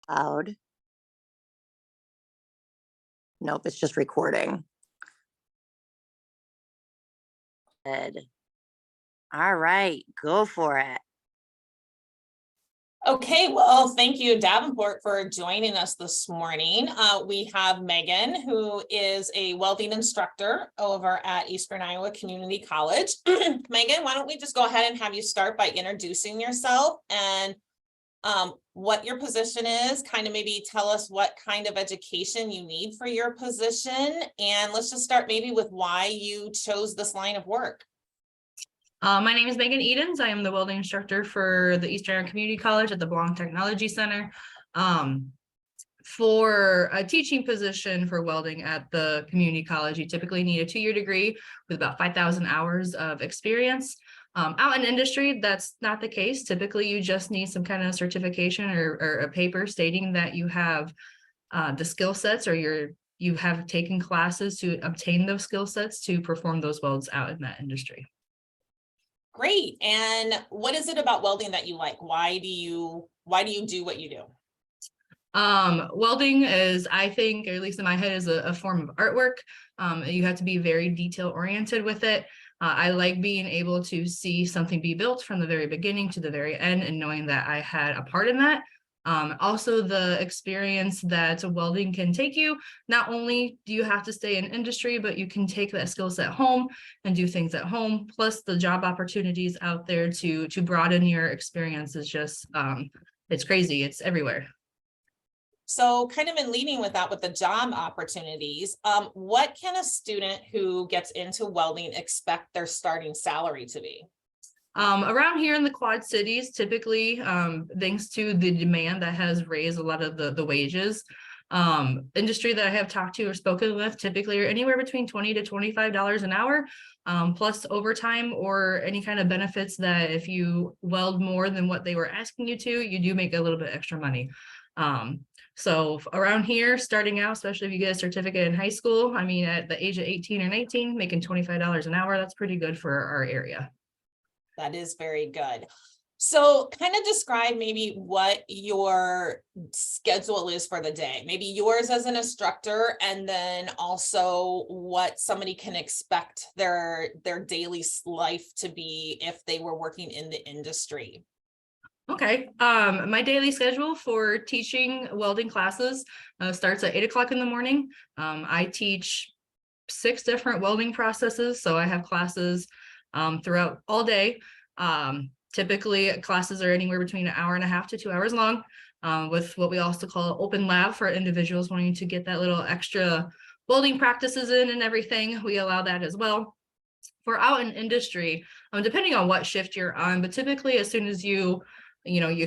Loud. Nope, it's just recording. Good. All right, go for it. Okay, well, thank you, Davenport, for joining us this morning. We have Megan, who is a welding instructor over at Eastern Iowa Community College. Megan, why don't we just go ahead and have you start by introducing yourself and what your position is, kind of maybe tell us what kind of education you need for your position. And let's just start maybe with why you chose this line of work. My name is Megan Edens. I am the welding instructor for the Eastern Iowa Community College at the Belong Technology Center. For a teaching position for welding at the community college, you typically need a 2-year degree with about 5,000 hours of experience. Out in industry, that's not the case. Typically, you just need some kind of certification or a paper stating that you have the skill sets, or you have taken classes to obtain those skill sets to perform those welds out in that industry. Great. And what is it about welding that you like? Why do you do what you do? Welding is, I think, or at least in my head, is a form of artwork. You have to be very detail oriented with it. I like being able to see something be built from the very beginning to the very end and knowing that I had a part in that. Also, the experience that welding can take you, not only do you have to stay in industry, but you can take that skill set home and do things at home. Plus the job opportunities out there to broaden your experience is just, it's crazy. It's everywhere. So kind of in leading with that, with the job opportunities, what can a student who gets into welding expect their starting salary to be? Around here in the Quad Cities, typically, thanks to the demand that has raised a lot of the wages, industry that I have talked to or spoken with typically are anywhere between $20 to $25 an hour, plus overtime or any kind of benefits that if you weld more than what they were asking you to, you do make a little bit extra money. So around here, starting out, especially if you get a certificate in high school, I mean, at the age of 18 or 19, making $25 an hour, that's pretty good for our area. That is very good. So kind of describe maybe what your schedule is for the day, maybe yours as an instructor, and then also what somebody can expect their daily life to be if they were working in the industry. Okay, my daily schedule for teaching welding classes starts at 8 o'clock in the morning. I teach 6 different welding processes, so I have classes throughout all day. Typically classes are anywhere between 1.5 hours to 2 hours long, with what we also call open lab for individuals wanting to get that little extra welding practices in and everything. We allow that as well. For out in industry, depending on what shift you're on, but typically as soon as you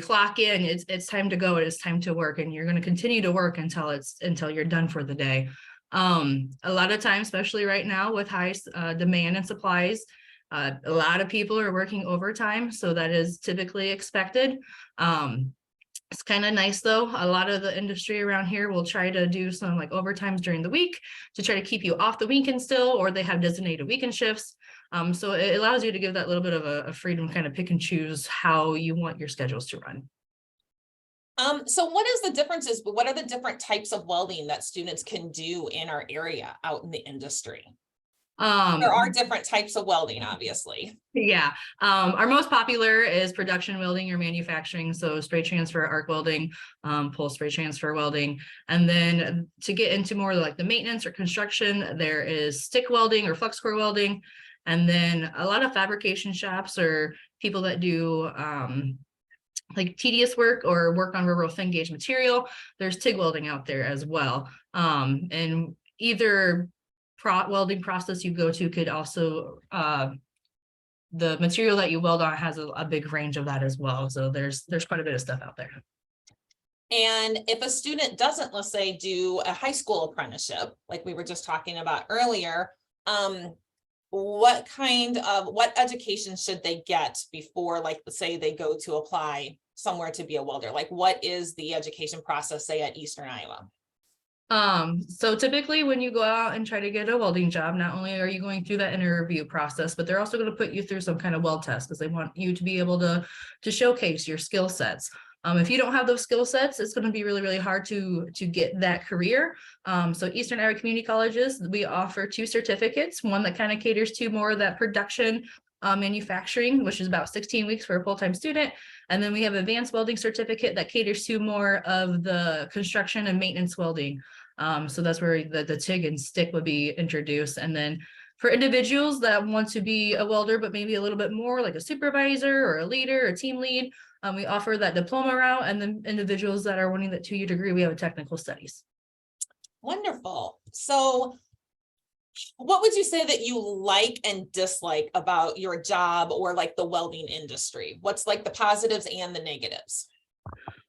clock in, it's time to go, it's time to work, and you're going to continue to work until you're done for the day. A lot of times, especially right now with high demand and supplies, a lot of people are working overtime, so that is typically expected. It's kind of nice though. A lot of the industry around here will try to do some like overtimes during the week to try to keep you off the weekend still, or they have designated weekend shifts. So it allows you to give that little bit of a freedom, kind of pick and choose how you want your schedules to run. So what is the differences, but what are the different types of welding that students can do in our area out in the industry? There are different types of welding, obviously. Yeah. Our most popular is production welding or manufacturing. So spray transfer, arc welding, pull spray transfer welding. And then to get into more like the maintenance or construction, there is stick welding or flux core welding. And then a lot of fabrication shops or people that do like tedious work or work on real thin gauge material. There's TIG welding out there as well. And either welding process you go to could also, the material that you weld on has a big range of that as well. So there's quite a bit of stuff out there. And if a student doesn't, let's say, do a high school apprenticeship, like we were just talking about earlier, what education should they get before, like, let's say they go to apply somewhere to be a welder? Like, what is the education process, say, at Eastern Iowa? So typically when you go out and try to get a welding job, not only are you going through that interview process, but they're also going to put you through some kind of weld test because they want you to be able to showcase your skill sets. If you don't have those skill sets, it's going to be really, really hard to get that career. So Eastern Iowa Community Colleges, we offer 2 certificates, one that kind of caters to more of that production manufacturing, which is about 16 weeks for a full-time student. And then we have advanced welding certificate that caters to more of the construction and maintenance welding. So that's where the TIG and stick would be introduced. And then for individuals that want to be a welder, but maybe a little bit more like a supervisor or a leader or team lead, we offer that diploma route. And then individuals that are wanting that 2-year degree, we have a technical studies. Wonderful. So what would you say that you like and dislike about your job or like the welding industry? What's like the positives and the negatives?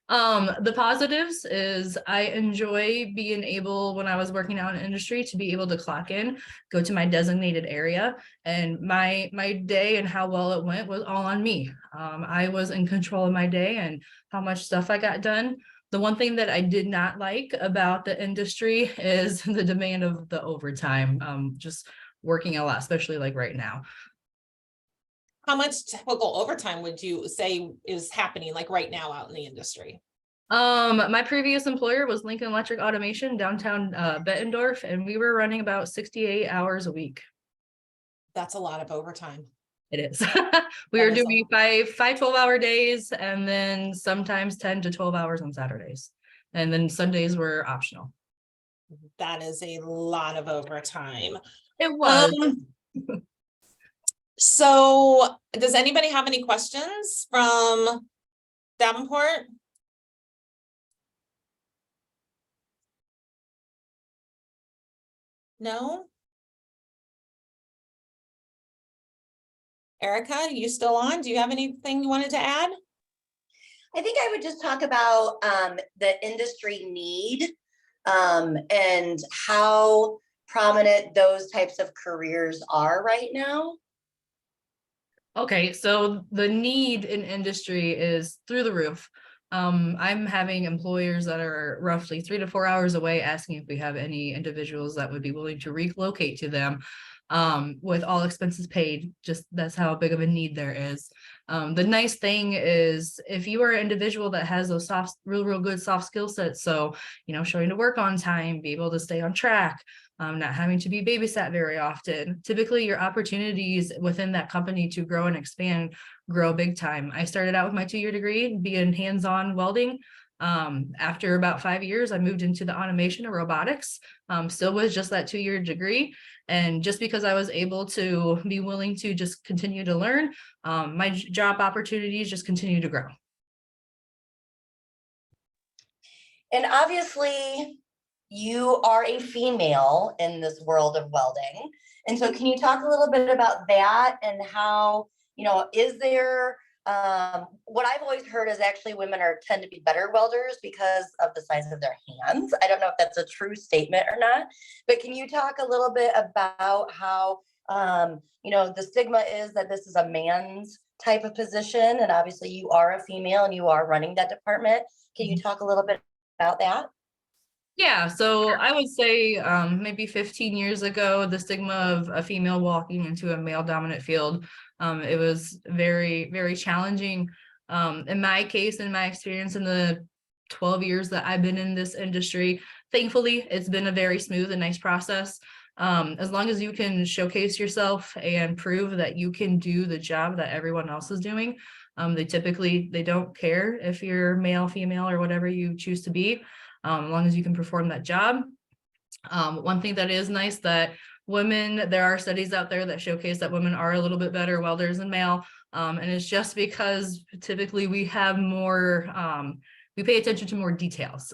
The positives is I enjoy being able, when I was working out in industry, to be able to clock in, go to my designated area, and my day and how well it went was all on me. I was in control of my day and how much stuff I got done. The one thing that I did not like about the industry is the demand of the overtime, just working a lot, especially like right now. How much typical overtime would you say is happening like right now out in the industry? My previous employer was Lincoln Electric Automation downtown Bettendorf, and we were running about 68 hours a week. That's a lot of overtime. It is. We That were is a doing five 12-hour days, and then sometimes 10 to 12 hours on Saturdays. And then Sundays were optional. That is a lot of overtime. It was. So does anybody have any questions from Davenport? No? Erica, you still on? Do you have anything you wanted to add? I think I would just talk about the industry need and how prominent those types of careers are right now. Okay, so the need in industry is through the roof. I'm having employers that are roughly 3 to 4 hours away asking if we have any individuals that would be willing to relocate to them, with all expenses paid. Just that's how big of a need there is. The nice thing is if you are an individual that has those real good soft skill sets, so, showing to work on time, be able to stay on track, not having to be babysat very often. Typically, your opportunities within that company to grow and expand grow big time. I started out with my 2-year degree being hands-on welding. After about 5 years, I moved into the automation and robotics, still with just that 2-year degree. And just because I was able to be willing to just continue to learn, my job opportunities just continue to grow. And obviously, you are a female in this world of welding. And so can you talk a little bit about that and how, is there, what I've always heard is actually women tend to be better welders because of the size of their hands. I don't know if that's a true statement or not, but can you talk a little bit about how, the stigma is that this is a man's type of position, and obviously you are a female and you are running that department. Can you talk a little bit about that? Yeah, so I would say maybe 15 years ago, the stigma of a female walking into a male dominant field, it was very, very challenging. In my case, in my experience in the 12 years that I've been in this industry, thankfully, it's been a very smooth and nice process. As long as you can showcase yourself and prove that you can do the job that everyone else is doing, they don't care if you're male, female, or whatever you choose to be. As long as you can perform that job. One thing that is nice that there are studies out there that showcase that women are a little bit better welders than male. And it's just because typically we have more, we pay attention to more details,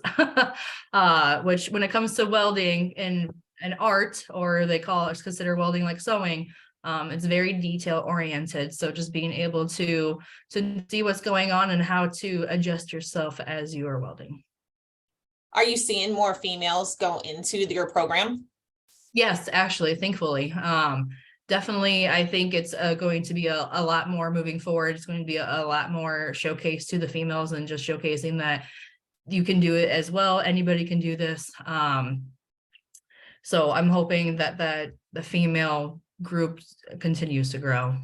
which when it comes to welding in an art, or consider welding like sewing, it's very detail oriented. So just being able to see what's going on and how to adjust yourself as you are welding. Are you seeing more females go into your program? Yes, actually, thankfully. Definitely, I think it's going to be a lot more moving forward. It's going to be a lot more showcase to the females and just showcasing that you can do it as well. Anybody can do this. So I'm hoping that the female group continues to grow.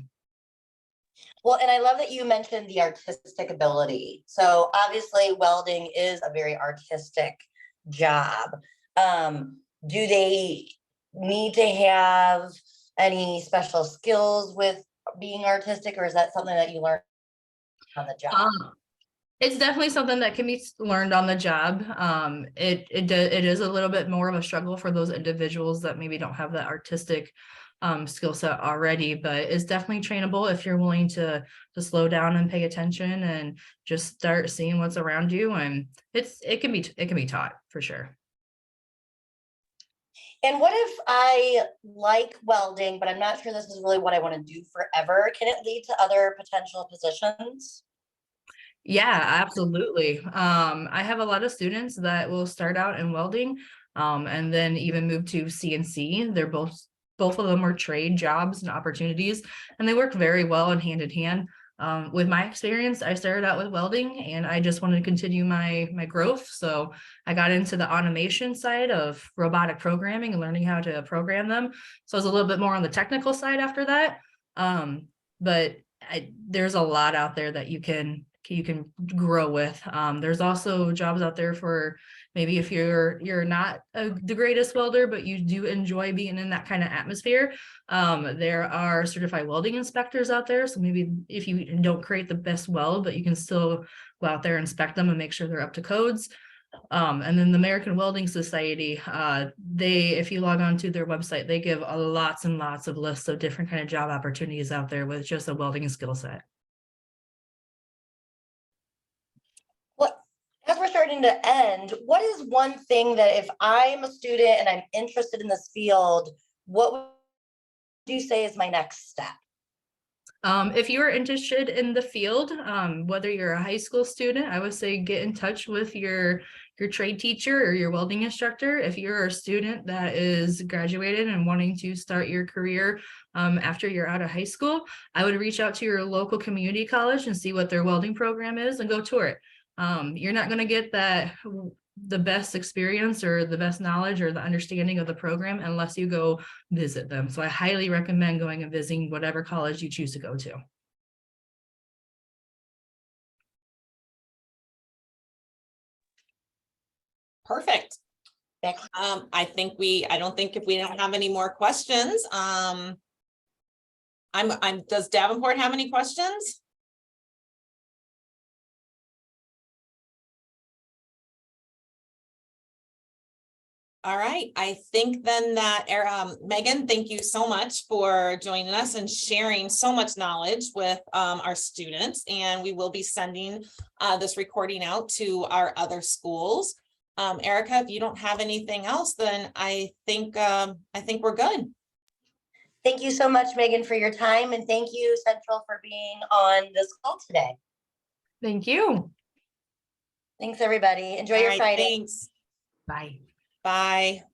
Well, and I love that you mentioned the artistic ability. So obviously welding is a very artistic job. Do they need to have any special skills with being artistic, or is that something that you learn on the job? It's definitely something that can be learned on the job. It is a little bit more of a struggle for those individuals that maybe don't have that artistic skill set already, but it's definitely trainable if you're willing to slow down and pay attention and just start seeing what's around you. And it can be taught for sure. And what if I like welding, but I'm not sure this is really what I want to do forever? Can it lead to other potential positions? Yeah, absolutely. I have a lot of students that will start out in welding, and then even move to CNC. They're both of them are trade jobs and opportunities, and they work very well and hand in hand. With my experience, I started out with welding and I just wanted to continue my growth. So I got into the automation side of robotic programming and learning how to program them. So I was a little bit more on the technical side after that. But there's a lot out there that you can grow with. There's also jobs out there for maybe if you're not the greatest welder, but you do enjoy being in that kind of atmosphere. There are certified welding inspectors out there. So maybe if you don't create the best weld, but you can still go out there, inspect them and make sure they're up to codes. And then the American Welding Society, if you log on to their website, they give lots and lots of lists of different kind of job opportunities out there with just a welding skill set. Well, as we're starting to end, what is one thing that if I'm a student and I'm interested in this field, what would you say is my next step? If you are interested in the field, whether you're a high school student, I would say get in touch with your trade teacher or your welding instructor. If you're a student that is graduated and wanting to start your career after you're out of high school, I would reach out to your local community college and see what their welding program is and go tour it. You're not going to get the best experience or the best knowledge or the understanding of the program unless you go visit them. So I highly recommend going and visiting whatever college you choose to go to. Perfect. Becky? I don't think if we don't have any more questions, does Davenport have any questions? All right, I think then that Megan, thank you so much for joining us and sharing so much knowledge with our students. And we will be sending this recording out to our other schools. Erica, if you don't have anything else, then I think we're good. Thank you so much, Megan, for your time. And thank you, Central, for being on this call today. Thank you. Thanks, everybody. Enjoy your Friday. Thanks. Bye. Bye.